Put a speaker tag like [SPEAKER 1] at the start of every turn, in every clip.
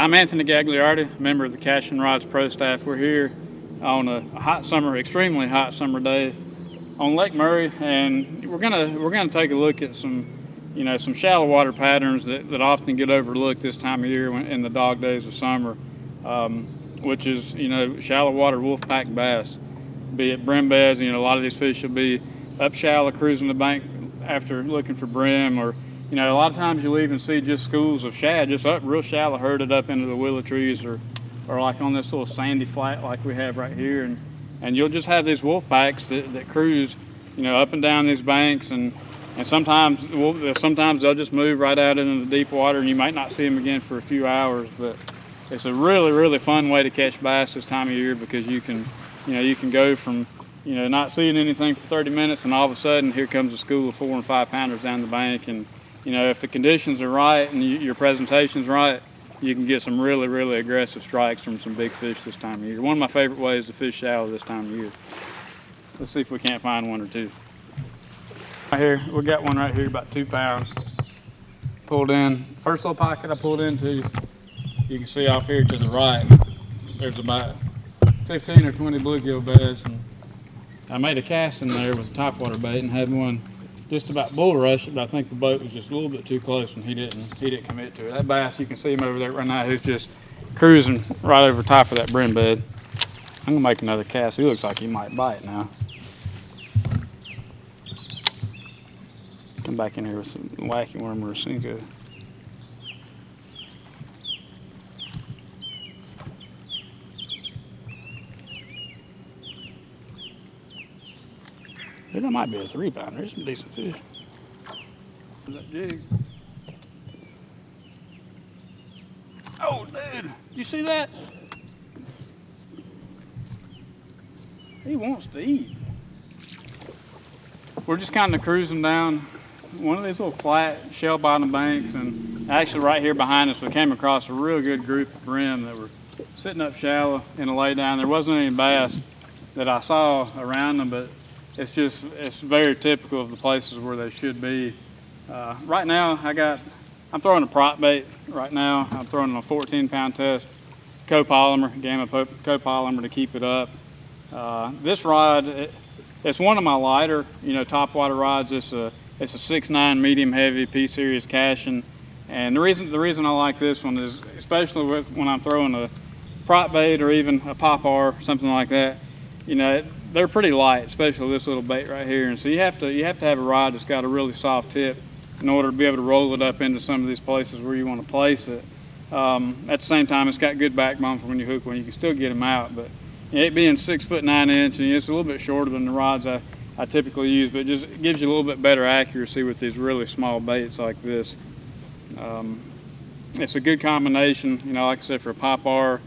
[SPEAKER 1] I'm Anthony Gagliardi, member of the Cashion Rods Pro staff. We're here on a hot summer, extremely hot summer day on Lake Murray, and we're gonna take a look at some shallow water patterns that often get overlooked this time of year in the dog days of summer, which is shallow water wolfpack bass, be it brim beds. A lot of these fish will be up shallow cruising the bank after looking for brim, or a lot of times you'll even see just schools of shad just up real shallow, herded up into the willow trees, or like on this little sandy flat like we have right here, and you'll just have these wolf packs that cruise up and down these banks, and sometimes they'll just move right out into the deep water, and you might not see them again for a few hours. But it's a really fun way to catch bass this time of year, because you can go from not seeing anything for 30 minutes, and all of a sudden here comes a school of 4- and 5-pounders down the bank. And if the conditions are right and your presentation's right, you can get some really aggressive strikes from some big fish this time of year. One of my favorite ways to fish shallow this time of year. Let's see if we can't find one or two. Right here, we got one right here, about 2 pounds. Pulled in, first little pocket I pulled into, you can see off here to the right, there's about 15 or 20 bluegill beds, and I made a cast in there with a topwater bait and had one just about bull rush it, but I think the boat was just a little bit too close and he didn't commit to it. That bass, you can see him over there right now, who's just cruising right over top of that brim bed. I'm gonna make another cast. He looks like he might bite now. Come back in here with some wacky worm or a Cinco. That might be a 3-pounder. There's some decent fish. That jig. Oh, dude, you see that? He wants to eat. We're just kind of cruising down one of these little flat shell bottom banks, and actually right here behind us we came across a real good group of brim that were sitting up shallow in a lay down. There wasn't any bass that I saw around them, but it's very typical of the places where they should be. Right now I'm throwing a prop bait right now. I'm throwing a 14-pound test copolymer, gamma copolymer, to keep it up. This rod, it's one of my lighter topwater rods. It's a 6'9" medium heavy P-series Cashion, and the reason I like this one is, especially when I'm throwing a prop bait or even a pop-R, something like that, they're pretty light, especially this little bait right here. And so you have to have a rod that's got a really soft tip in order to be able to roll it up into some of these places where you want to place it. At the same time, it's got good backbone for when you hook one. You can still get them out, but it being 6'9" and it's a little bit shorter than the rods I typically use, but it just gives you a little bit better accuracy with these really small baits like this. It's a good combination, like I said, for a pop-R,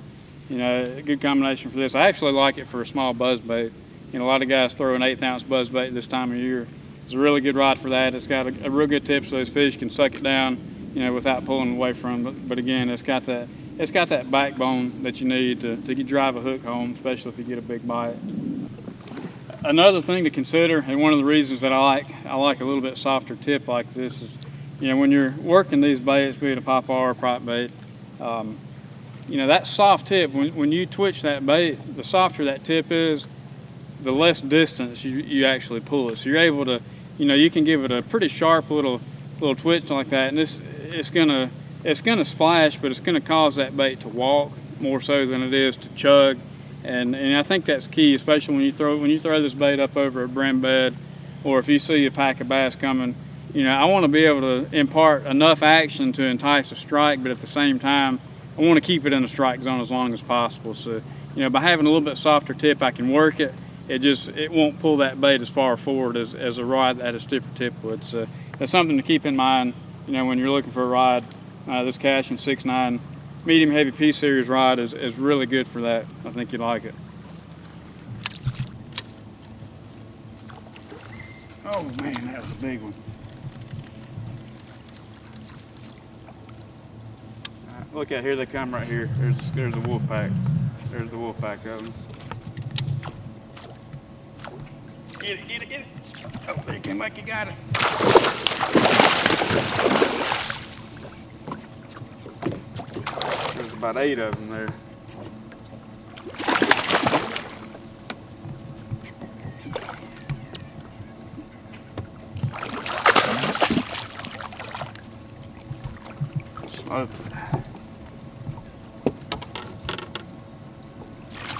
[SPEAKER 1] a good combination for this. I actually like it for a small buzz bait. A lot of guys throw an 1/8 ounce buzz bait this time of year. It's a really good rod for that. It's got a real good tip so those fish can suck it down, without pulling away from it. But again, it's got that backbone that you need to drive a hook home, especially if you get a big bite. Another thing to consider, and one of the reasons that I like a little bit softer tip like this is, when you're working these baits, be it a pop-R or prop bait, that soft tip, when you twitch that bait, the softer that tip is, the less distance you actually pull it. So you're able to, you can give it a pretty sharp little twitch like that, and it's gonna splash, but it's gonna cause that bait to walk more so than it is to chug. And I think that's key, especially when you throw this bait up over a brim bed, or if you see a pack of bass coming. I want to be able to impart enough action to entice a strike, but at the same time, I want to keep it in the strike zone as long as possible. So, by having a little bit softer tip, I can work it. It won't pull that bait as far forward as a rod at a stiffer tip would. So that's something to keep in mind, when you're looking for a rod. This Cashion 6'9" medium heavy P-series rod is really good for that. I think you'd like it. Oh man, that was a big one. All right, look out, here they come right here. There's the wolf pack. There's the wolf pack of them. Get it. Oh, there came back, you got it. There's the about 8 of them there. Slope it.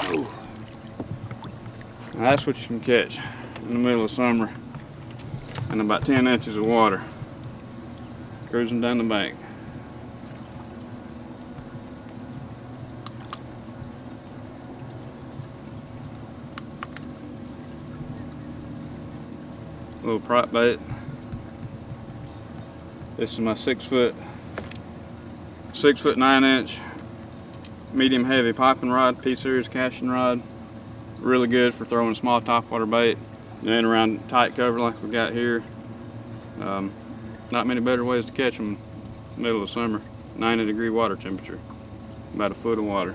[SPEAKER 1] Oh. Now that's what you can catch in the middle of summer in about 10 inches of water, cruising down the bank. Little prop bait. This is my 6 foot 9" medium heavy popping rod, P-series Cashion rod. Really good for throwing a small topwater bait and around tight cover like we got here. Not many better ways to catch them in the middle of summer. 90-degree water temperature, about a foot of water.